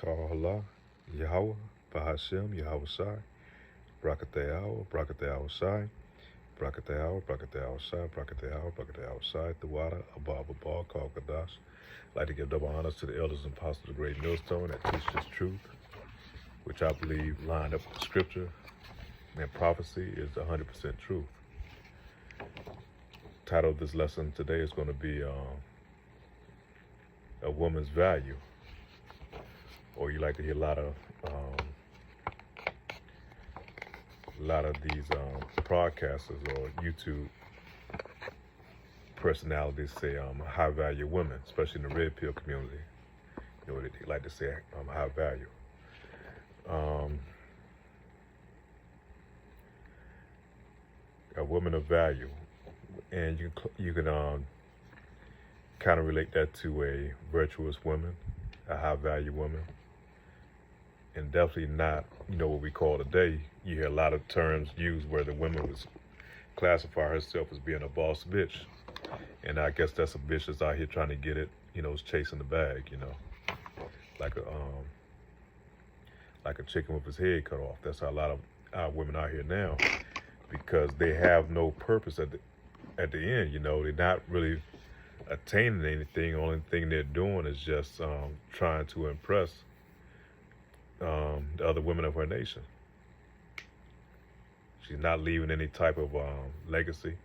Kahala, Yahweh, Bahashem, Yahweh Shai, Brakateawa, Brakateawa Shai, Brakateawa, Brakateawa Shai, Brakateawa, Brakateawa Shai, Thawada, Abba Abba, Kal Kadash. I'd like to give double honors to the elders and apostles of the great millstone that teach this truth, which I believe lined up with the scripture and prophecy is 100% truth. Title of this lesson today is going to be a woman's value, or you like to hear a lot of these broadcasters or YouTube personalities say high value women, especially in the red pill community. You know, they like to say high value. A woman of value, and you can kind of relate that to a virtuous woman, a high value woman, and definitely not, what we call today. You hear a lot of terms used where the woman would classify herself as being a boss bitch, and I guess that's a bitch that's out here trying to get it, is chasing the bag, like a chicken with his head cut off. That's how a lot of our women out here now, because they have no purpose at the end. They're not really attaining anything. The only thing they're doing is just trying to impress the other women of her nation. She's not leaving any type of legacy.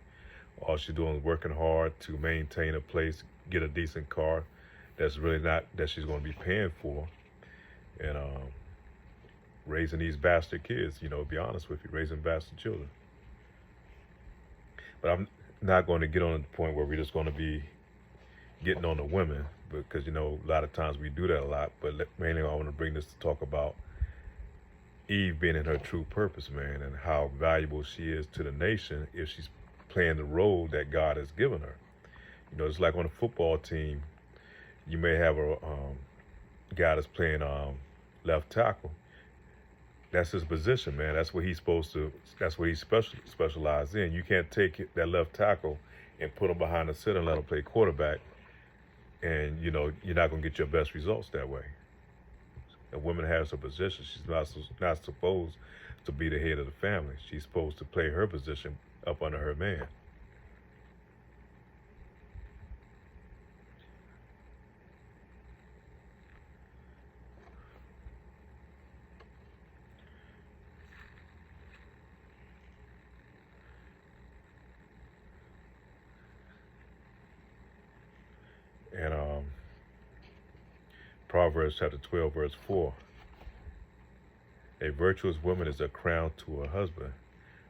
All she's doing is working hard to maintain a place, get a decent car that's really not that she's going to be paying for, and raising these bastard kids. To be honest with you, raising bastard children. But I'm not going to get on the point where we're just going to be getting on the women, because a lot of times we do that a lot. But mainly I want to bring this to talk about Eve being in her true purpose, man, and how valuable she is to the nation if she's playing the role that God has given her. It's like on a football team, you may have a guy that's playing left tackle. That's his position, man. That's what he's supposed to. That's what he's specialized in. You can't take that left tackle and put him behind the center and let him play quarterback, and you're not gonna get your best results that way. A woman has her position. She's not supposed to be the head of the family. She's supposed to play her position up under her man. And Proverbs chapter 12, verse 4. A virtuous woman is a crown to her husband,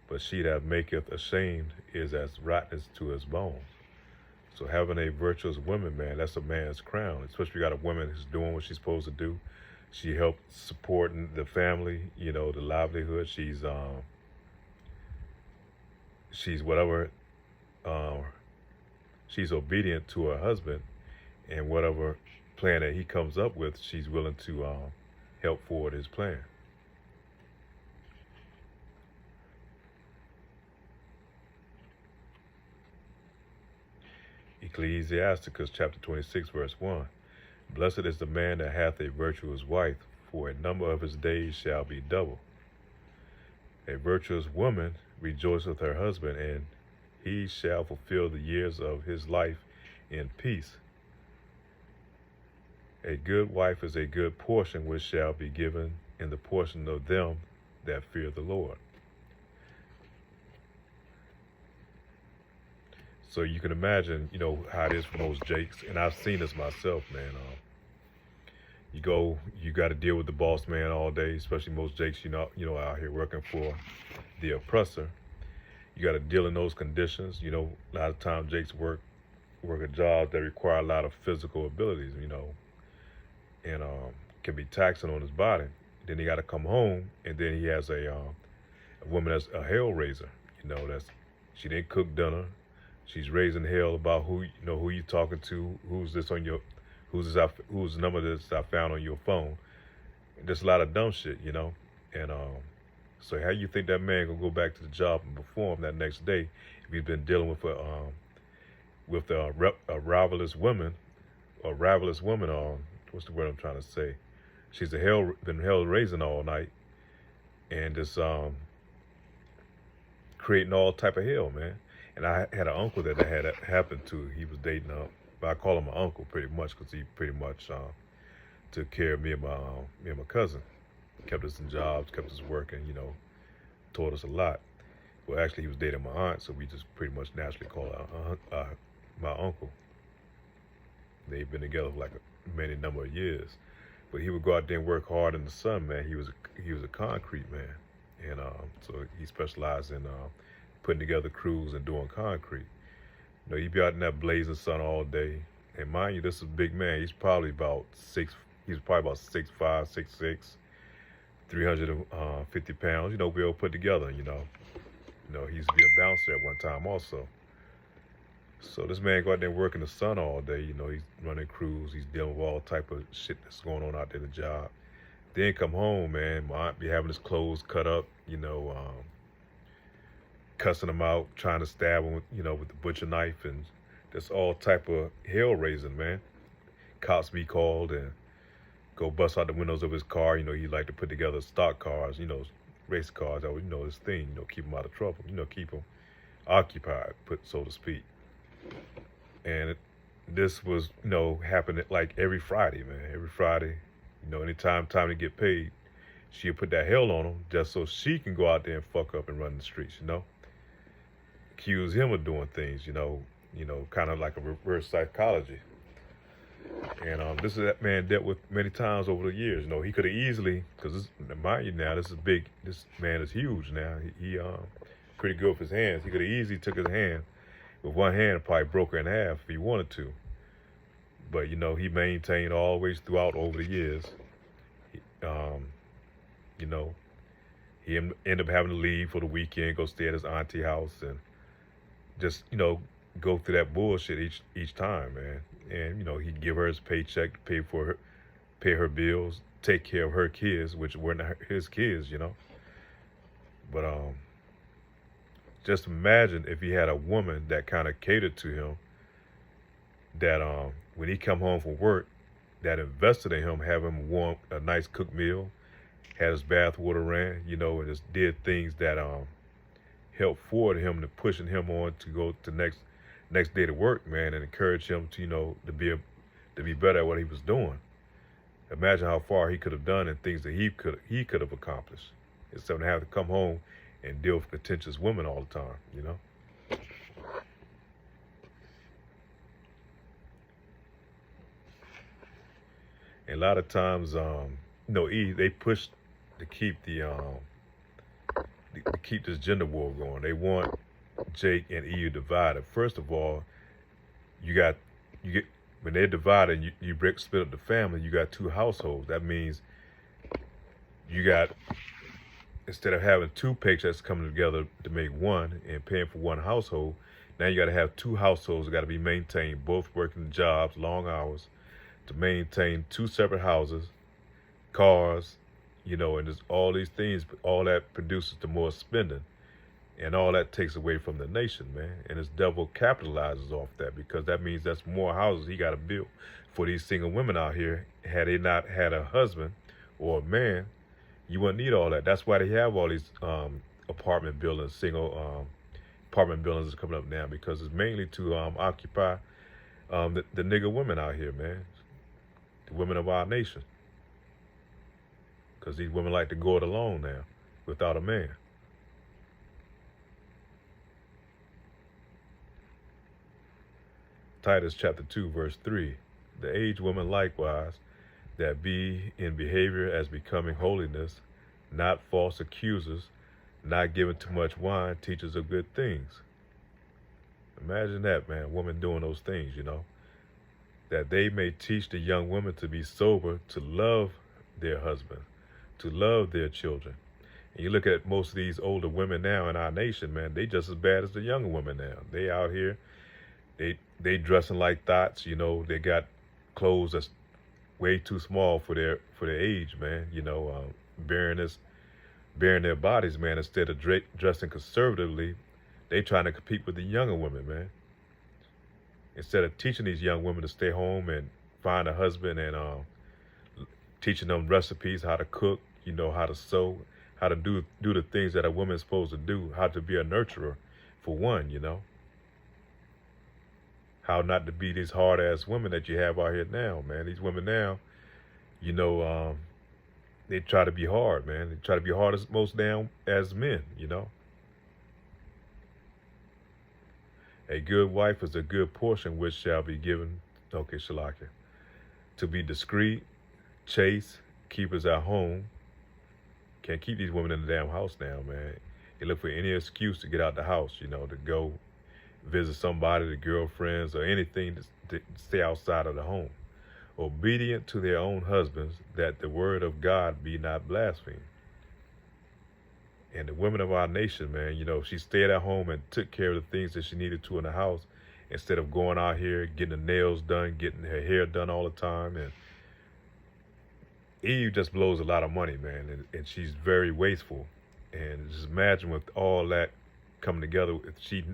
but she that maketh ashamed is as rottenness to his bones. So having a virtuous woman, man, that's a man's crown. Especially if you got a woman who's doing what she's supposed to do. She helps supporting the family, the livelihood. She's whatever, she's obedient to her husband, and whatever plan that he comes up with, she's willing to help forward his plan. Ecclesiasticus chapter 26, verse 1. Blessed is the man that hath a virtuous wife, for a number of his days shall be double. A virtuous woman rejoiceth her husband, and he shall fulfill the years of his life in peace. A good wife is a good portion which shall be given in the portion of them that fear the Lord. So you can imagine, how it is for most Jakes, and I've seen this myself, man. You got to deal with the boss man all day, especially most Jakes, out here working for the oppressor. You got to deal in those conditions. A lot of times Jakes work a job that require a lot of physical abilities, and can be taxing on his body. Then he got to come home, and then he has a woman that's a hell raiser. She didn't cook dinner. She's raising hell about who you talking to, who's the number that I found on your phone. And just a lot of dumb shit, And so how you think that man gonna go back to the job and perform that next day if he's been dealing with a rivalous woman, or what's the word I'm trying to say? She's been hell raising all night and just creating all type of hell, man. And I had an uncle that had that happen to. He was dating but I call him my uncle pretty much because he pretty much took care of me and my cousin, kept us in jobs, kept us working, taught us a lot. Well, actually, he was dating my aunt, so we just pretty much naturally call her my uncle. They've been together for like many number of years. But he would go out there and work hard in the sun, man. He was a concrete man, and so he specialized in putting together crews and doing concrete. He'd be out in that blazing sun all day. And mind you, this is a big man. He's probably about 6'5", 6'6", 350 pounds. Be able to put together. He used to be a bouncer at one time also. So this man go out there and work in the sun all day. He's running crews. He's dealing with all type of shit that's going on out there in the job. Then come home, man. My aunt be having his clothes cut up. Cussing him out, trying to stab him with, with the butcher knife, and that's all type of hell raising, man. Cops be called and go bust out the windows of his car. He like to put together stock cars, race cars. That was, his thing. Keep him out of trouble. Keep him occupied, so to speak. And this was, happening like every Friday, man. Every Friday, anytime time to get paid, she'll put that hell on him just so she can go out there and fuck up and run the streets, Accuse him of doing things, kind of like a reverse psychology. And this is that man dealt with many times over the years. He could have easily, because mind you now, this man is huge now. He pretty good with his hands. He could have easily took his hand with one hand and probably broke her in half if he wanted to. But, he maintained always throughout over the years. He ended up having to leave for the weekend, go stay at his auntie house, and just, go through that bullshit each time, man. And, he'd give her his paycheck to pay her bills, take care of her kids, which weren't his kids, But just imagine if he had a woman that kind of catered to him, that when he come home from work, that invested in him, have him warm a nice cooked meal, had his bath water ran, and just did things that helped forward him to pushing him on to go to next day to work, man, and encourage him to to be better at what he was doing. Imagine how far he could have done and things that he could have accomplished, instead of having to come home and deal with contentious women all the time, And a lot of times, they push to keep to keep this gender war going. They want Jake and Eve divided. First of all, you get when they're divided, you split up the family. You got two households. That means you got, instead of having two paychecks coming together to make one and paying for one household, now you got to have two households that got to be maintained, both working jobs, long hours, to maintain two separate houses, cars, and just all these things. All that produces the more spending, and all that takes away from the nation, man. And this devil capitalizes off that, because that means that's more houses he got to build for these single women out here. Had they not had a husband or a man, you wouldn't need all that. That's why they have all these apartment buildings, single apartment buildings are coming up now, because it's mainly to occupy the nigger women out here, man, the women of our nation. Because these women like to go it alone now, without a man. Titus chapter 2, verse 3. The aged woman likewise, that be in behavior as becoming holiness, not false accusers, not giving too much wine, teachers of good things. Imagine that, man, women doing those things, that they may teach the young women to be sober, to love their husband, to love their children. And you look at most of these older women now in our nation, man, they just as bad as the younger women now. They out here, they dressing like thoughts, they got clothes that's way too small for their age, man, bearing their bodies, man. Instead of dressing conservatively, they trying to compete with the younger women, man. Instead of teaching these young women to stay home and find a husband and teaching them recipes, how to cook, how to sew, how to do the things that a woman's supposed to do, how to be a nurturer, for one, how not to be these hard ass women that you have out here now, man. These women now, you know, they try to be hard, man. They try to be hard as most damn as men. A good wife is a good portion which shall be given, okay, Shalakia, to be discreet, chaste, keepers at home. Can't keep these women in the damn house now, man. They look for any excuse to get out the house, to go visit somebody, the girlfriends, or anything to stay outside of the home. Obedient to their own husbands, that the word of God be not blasphemed. And the women of our nation, man, she stayed at home and took care of the things that she needed to in the house, instead of going out here, getting the nails done, getting her hair done all the time. And Eve just blows a lot of money, man, and she's very wasteful. And just imagine with all that coming together, if she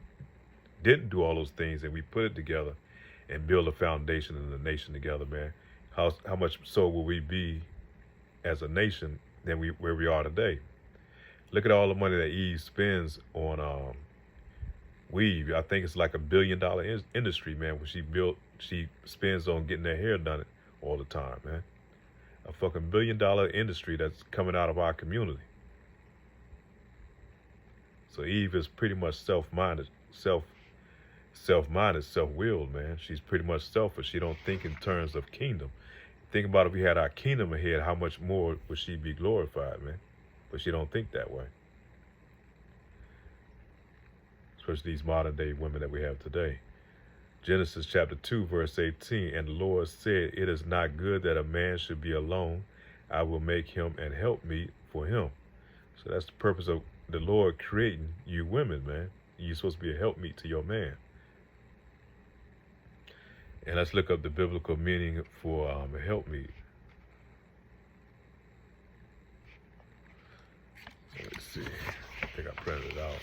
didn't do all those things and we put it together and build a foundation in the nation together, man, how much so will we be as a nation than where we are today? Look at all the money that Eve spends on weave. I think it's like $1 billion industry, man, when she spends on getting her hair done all the time, man. A fucking $1 billion industry that's coming out of our community. So Eve is pretty much self-minded, self-willed, man. She's pretty much selfish. She don't think in terms of kingdom. Think about if we had our kingdom ahead, how much more would she be glorified, man? But she don't think that way. Especially these modern day women that we have today. Genesis chapter 2, verse 18, and the Lord said, it is not good that a man should be alone. I will make him an helpmeet for him. So that's the purpose of the Lord creating you women, man. You're supposed to be a helpmeet to your man. And let's look up the biblical meaning for a helpmeet. Let's see. I think I printed it out.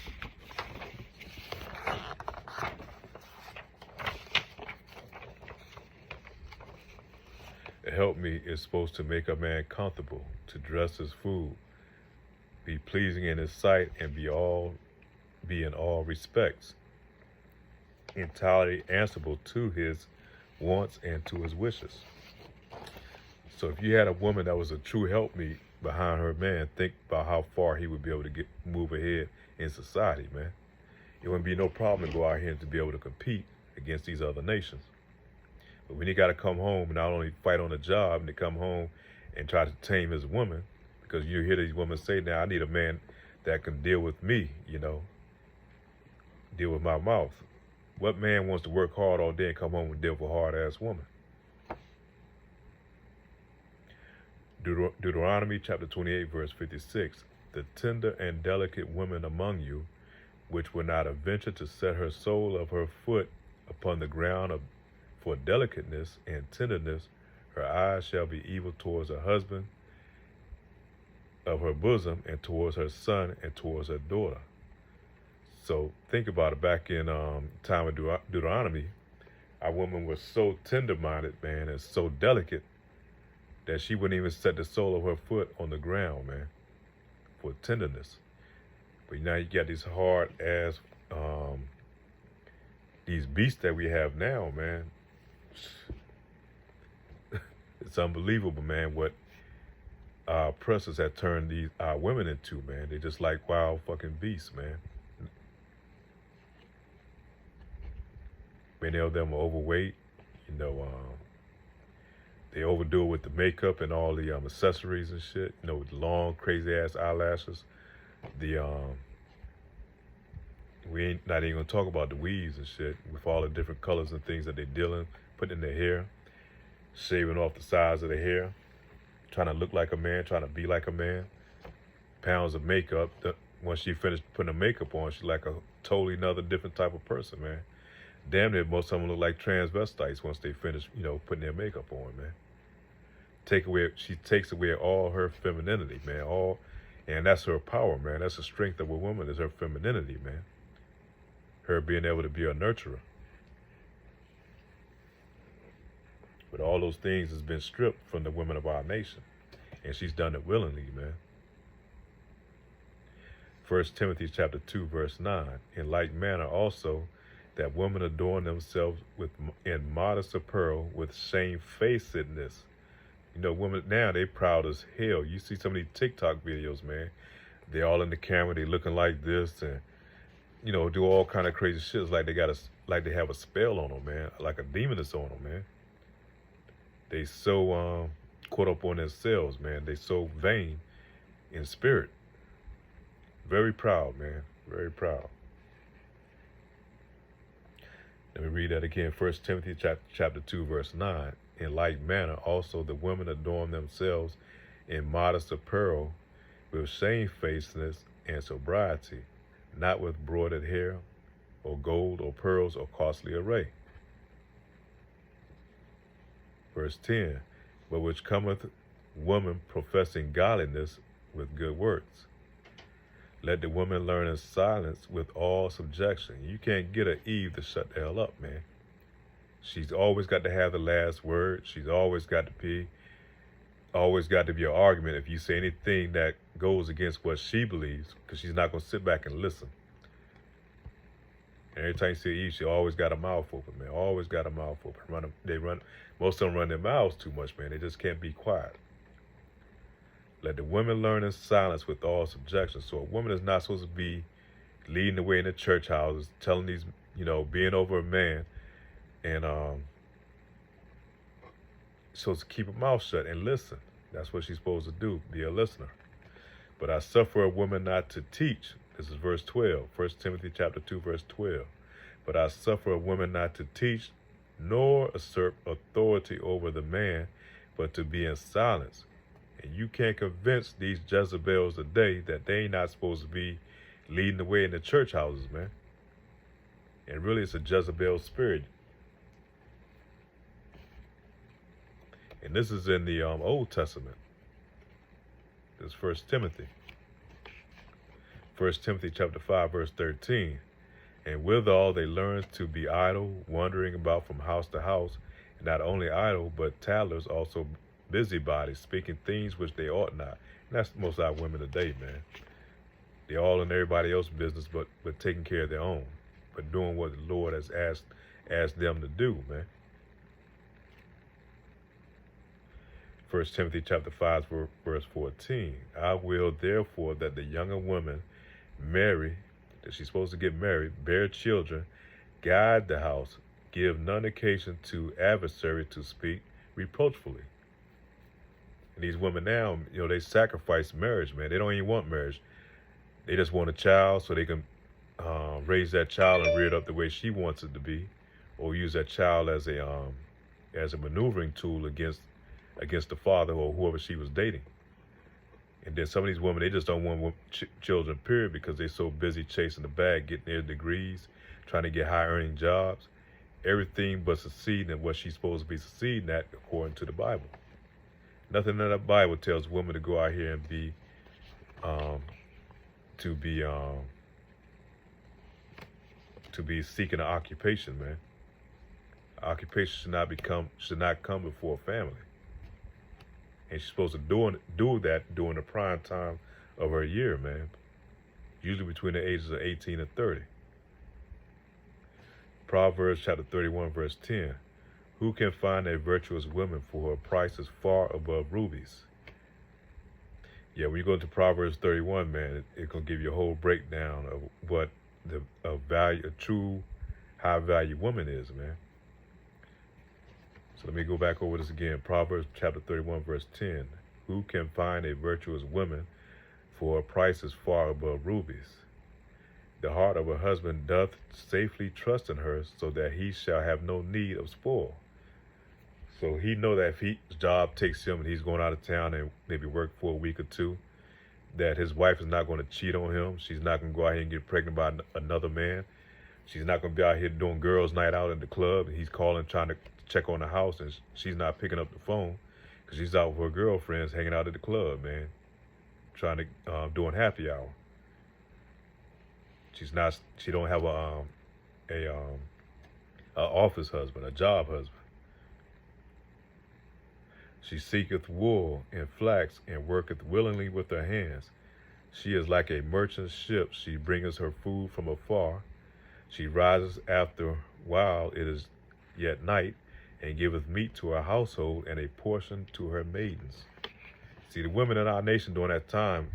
A helpmeet is supposed to make a man comfortable, to dress his food, be pleasing in his sight, and be in all respects entirely answerable to his wants and to his wishes. So if you had a woman that was a true helpmeet behind her man, think about how far he would be able to move ahead in society, man. It wouldn't be no problem to go out here and to be able to compete against these other nations. But when he got to come home and not only fight on the job, and to come home and try to tame his woman, because you hear these women say, now I need a man that can deal with me, deal with my mouth. What man wants to work hard all day and come home and deal with a hard-ass woman? Deuteronomy chapter 28, verse 56, the tender and delicate woman among you, which will not adventure to set her sole of her foot upon the ground for delicateness and tenderness, her eyes shall be evil towards her husband of her bosom, and towards her son, and towards her daughter. So think about it. Back in time of Deuteronomy, our woman was so tender-minded, man, and so delicate that she wouldn't even set the sole of her foot on the ground, man, for tenderness. But now you got these hard-ass, these beasts that we have now, man. It's unbelievable, man, what our oppressors have turned our women into, man. They're just like wild fucking beasts, man. Many of them are overweight, they overdo it with the makeup and all the accessories and shit, with the long, crazy-ass eyelashes. We ain't not even gonna talk about the weaves and shit, with all the different colors and things that they're putting in their hair, shaving off the sides of their hair, trying to look like a man, trying to be like a man. Pounds of makeup. Once she finished putting the makeup on, she's like a totally another different type of person, man. Damn near most of them look like transvestites once they finish, putting their makeup on, man. She takes away all her femininity, man. And that's her power, man. That's the strength of a woman, is her femininity, man. Her being able to be a nurturer. But all those things has been stripped from the women of our nation. and she's done it willingly, man. 1 Timothy chapter 2, verse 9. In like manner also, that women adorn themselves in modest apparel with shamefacedness. You know, women now, they proud as hell. You see some of these TikTok videos, man. They're all in the camera, they looking like this, and you know, do all kind of crazy shit. It's like they have a spell on them, man. Like a demon is on them, man. They so caught up on themselves, man. They so vain in spirit. Very proud, man. Very proud. Let me read that again. 1 Timothy chapter 2, verse 9. In like manner, also the women adorn themselves in modest apparel with shamefacedness and sobriety, not with broidered hair or gold or pearls or costly array. Verse 10. But which cometh woman professing godliness with good works. Let the woman learn in silence with all subjection. You can't get an Eve to shut the hell up, man. She's always got to have the last word. She's always got to be an argument if you say anything that goes against what she believes, because she's not going to sit back and listen. And every time you see Eve, she always got a mouth open, man. Always got a mouth open. Most of them run their mouths too much, man. They just can't be quiet. Let the women learn in silence with all subjection. So a woman is not supposed to be leading the way in the church houses, telling these, being over a man, and supposed to keep her mouth shut and listen. That's what she's supposed to do, be a listener. But I suffer a woman not to teach. This is verse 12, 1 Timothy chapter 2, verse 12. But I suffer a woman not to teach, nor assert authority over the man, but to be in silence. And you can't convince these Jezebels today that they ain't not supposed to be leading the way in the church houses, man. And really, it's a Jezebel spirit. And this is in the Old Testament. This is 1 Timothy. 1 Timothy chapter 5, verse 13. And withal they learn to be idle, wandering about from house to house, and not only idle, but tattlers, also busybodies, speaking things which they ought not. And that's most of our women today, man. They're all in everybody else's business, but taking care of their own, but doing what the Lord has asked them to do, man. 1 Timothy chapter 5, verse 14. I will therefore that the younger woman marry, that she's supposed to get married, bear children, guide the house, give none occasion to adversary to speak reproachfully. And these women now, they sacrifice marriage, man. They don't even want marriage. They just want a child so they can raise that child and rear it up the way she wants it to be, or use that child as a maneuvering tool against the father or whoever she was dating. And then some of these women, they just don't want children, period, because they're so busy chasing the bag, getting their degrees, trying to get high-earning jobs, everything but succeeding at what she's supposed to be succeeding at according to the Bible. Nothing in the Bible tells women to go out here and be seeking an occupation, man. Occupation should not come before a family. And she's supposed to do that during the prime time of her year, man. Usually between the ages of 18 and 30. Proverbs chapter 31, verse 10. Who can find a virtuous woman, for her price is far above rubies? Yeah, when you go into Proverbs 31, man, it's going to give you a whole breakdown of what a true high-value woman is, man. So let me go back over this again. Proverbs chapter 31, verse 10. Who can find a virtuous woman, for her price is far above rubies? The heart of her husband doth safely trust in her, so that he shall have no need of spoil. So he know that if his job takes him and he's going out of town and maybe work for a week or two, that his wife is not going to cheat on him. She's not going to go out here and get pregnant by another man. She's not going to be out here doing girls' night out in the club, and he's calling trying to check on the house, and she's not picking up the phone because she's out with her girlfriends hanging out at the club, man, trying to doing happy hour. She don't have a office husband, a job husband. She seeketh wool and flax, and worketh willingly with her hands. She is like a merchant ship. She bringeth her food from afar. She rises after while it is yet night, and giveth meat to her household, and a portion to her maidens. See, the women in our nation during that time,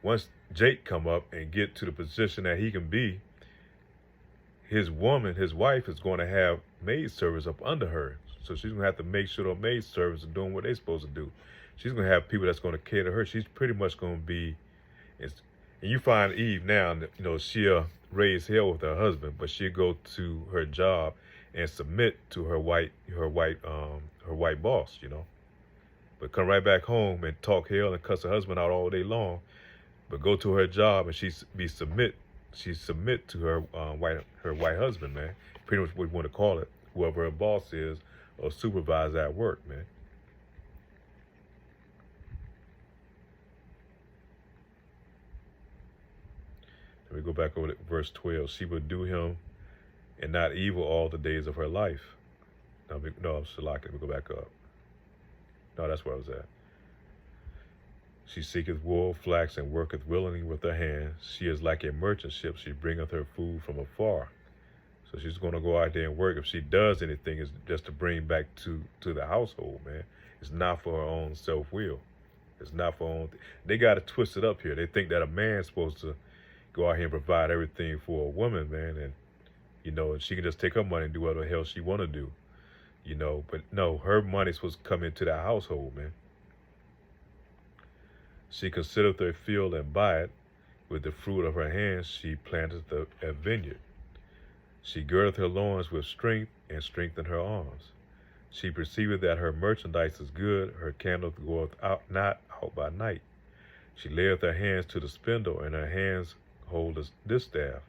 once Jake come up and get to the position that he can be, his woman, his wife, is going to have maid service up under her. So she's going to have to make sure the maid service are doing what they're supposed to do. She's going to have people that's going to cater her. She's pretty much going to be, and you find Eve now, she'll raise hell with her husband, but she'll go to her job and submit to her white boss, But come right back home and talk hell and cuss her husband out all day long, but go to her job and she submit to her white husband, man. Pretty much what we want to call it, whoever her boss is or supervisor at work, man. Let me go back over to verse 12. She would do him and not evil all the days of her life. No, Shalak, let me go back up. No, that's where I was at. She seeketh wool, flax, and worketh willingly with her hands. She is like a merchant ship. She bringeth her food from afar. So she's going to go out there and work. If she does anything, it's just to bring back to the household, man. It's not for her own self-will. It's not for her own. They got to twist it up here. They think that a man's supposed to go out here and provide everything for a woman, man. And, and she can just take her money and do whatever the hell she want to do, But no, her money's supposed to come into that household, man. She considereth her field and buy it. With the fruit of her hands she planteth a vineyard. She girdeth her loins with strength, and strengtheneth her arms. She perceiveth that her merchandise is good. Her candle goeth not out by night. She layeth her hands to the spindle, and her hands hold this staff.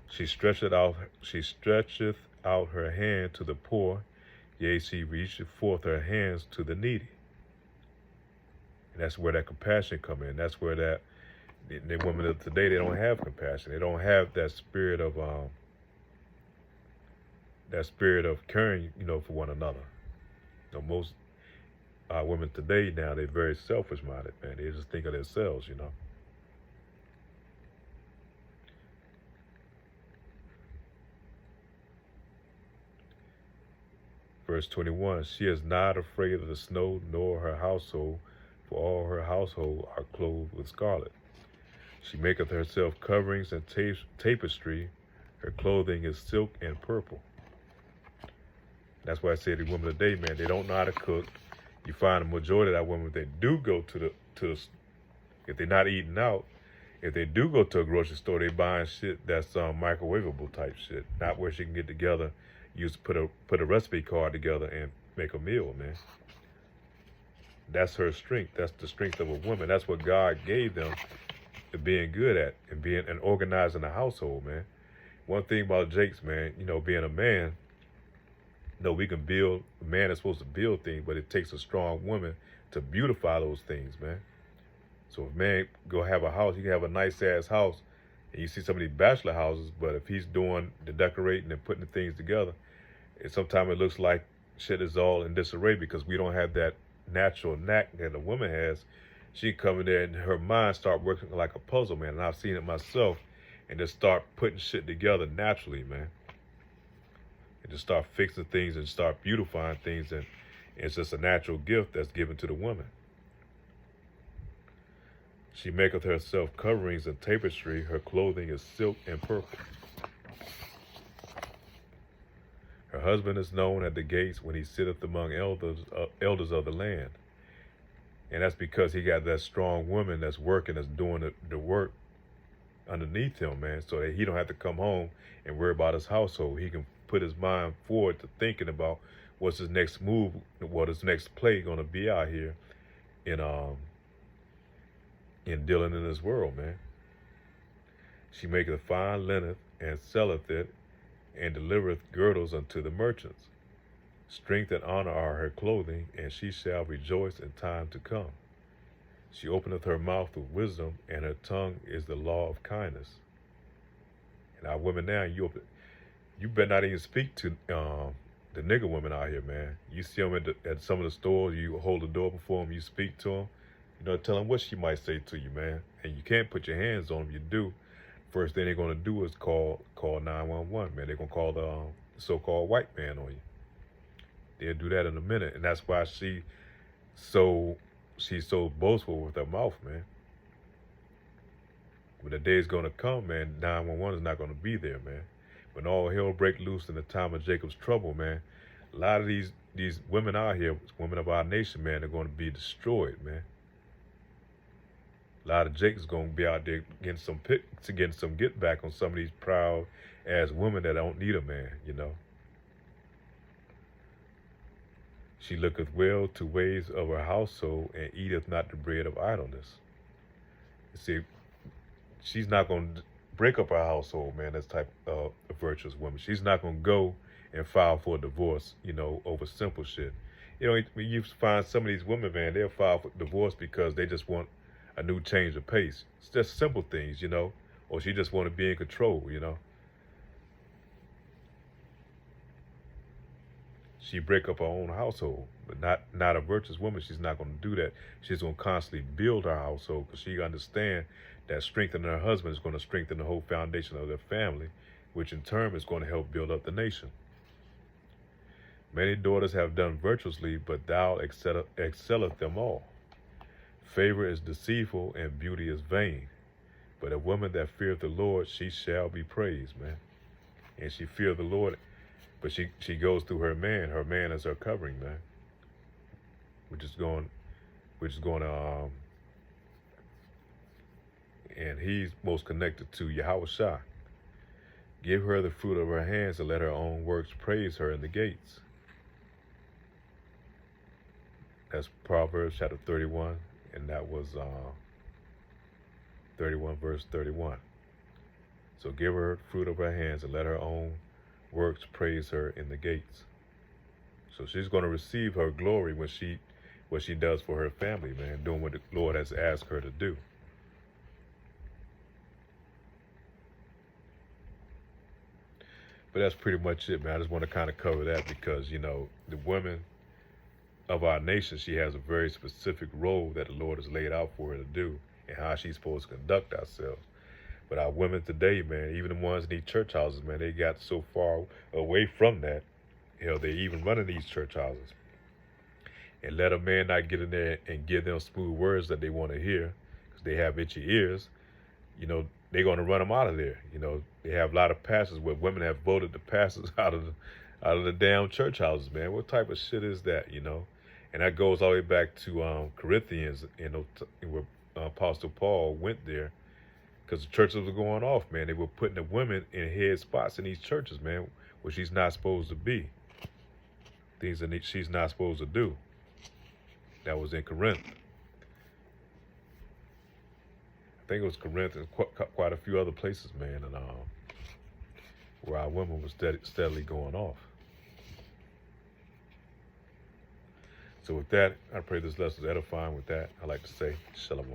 She stretcheth out her hand to the poor. Yea, she reacheth forth her hands to the needy. And that's where that compassion come in. That's where the women of today, they don't have compassion. They don't have that spirit of caring, for one another. Most women today now, they're very selfish minded, man. They just think of themselves, Verse 21, she is not afraid of the snow, nor her household, for all her household are clothed with scarlet. She maketh herself coverings and tapestry. Her clothing is silk and purple. That's why I say the women today, man, they don't know how to cook. You find the majority of that women, they do go to the if they're not eating out, if they do go to a grocery store, they buying shit that's microwavable type shit, not where she can get together, put a recipe card together and make a meal, man. That's her strength. That's the strength of a woman. That's what God gave them to being good at and organizing the household, man. One thing about Jake's, man, being a man, we can build. A man is supposed to build things, but it takes a strong woman to beautify those things, man. So if man go have a house, he can have a nice ass house, and you see some of these bachelor houses, but if he's doing the decorating and putting the things together, sometimes it looks like shit is all in disarray because we don't have that natural knack that a woman has. She come in there and her mind start working like a puzzle, man. And I've seen it myself, and just start putting shit together naturally, man. And just start fixing things and start beautifying things, and it's just a natural gift that's given to the woman. She maketh herself coverings and tapestry. Her clothing is silk and purple. Her husband is known at the gates when he sitteth among elders of the land. And that's because he got that strong woman that's working, that's doing the work underneath him, man, so that he don't have to come home and worry about his household. He can put his mind forward to thinking about what's his next move, what his next play going to be out here in dealing in this world, man. She maketh fine linen and selleth it, and delivereth girdles unto the merchants. Strength and honor are her clothing, and she shall rejoice in time to come. She openeth her mouth with wisdom, and her tongue is the law of kindness. And our women now, you better not even speak to the nigger women out here, man. You see them at some of the stores, you hold the door before them, you speak to them, tell them what she might say to you, man. And you can't put your hands on them. You do. First thing they're going to do is call 911, man. They're going to call the so-called white man on you. They'll do that in a minute. And that's why she's so boastful with her mouth, man. When the day's going to come, man, 911 is not going to be there, man. When all hell break loose in the time of Jacob's trouble, man, a lot of these women out here, women of our nation, man, are going to be destroyed, man. A lot of Jacob's going to be out there getting some get back on some of these proud ass women that don't need a man, She looketh well to ways of her household and eateth not the bread of idleness. You see, she's not going to break up her household, man, this type of virtuous woman. She's not going to go and file for a divorce, over simple shit. When you find some of these women, man, they'll file for divorce because they just want a new change of pace. It's just simple things, or she just want to be in control, She break up her own household, but not a virtuous woman. She's not going to do that. She's going to constantly build her household because she understands that strengthening her husband is going to strengthen the whole foundation of their family, which in turn is going to help build up the nation. Many daughters have done virtuously, but thou excelleth them all. Favor is deceitful and beauty is vain, but a woman that feareth the Lord, she shall be praised, man. And she fear the Lord. But she goes through her man. Her man is her covering, man. Which is going to, and he's most connected to Yahushua. Give her the fruit of her hands and let her own works praise her in the gates. That's Proverbs chapter 31, and that was 31 verse 31. So give her fruit of her hands and let her own works praise her in the gates. So she's going to receive her glory when what she does for her family, man, doing what the Lord has asked her to do. But that's pretty much it, man. I just want to kind of cover that because, the women of our nation, she has a very specific role that the Lord has laid out for her to do and how she's supposed to conduct ourselves. But our women today, man, even the ones in these church houses, man, they got so far away from that. They even running these church houses. And let a man not get in there and give them smooth words that they want to hear because they have itchy ears. They're going to run them out of there. They have a lot of pastors where women have voted the pastors out of the damn church houses, man. What type of shit is that, And that goes all the way back to Corinthians, where Apostle Paul went there. Because the churches were going off, man. They were putting the women in head spots in these churches, man, where she's not supposed to be. Things that she's not supposed to do. That was in Corinth. I think it was Corinth and quite a few other places, man, and where our women was steadily going off. So with that, I pray this lesson is edifying. With that, I like to say, Shalom.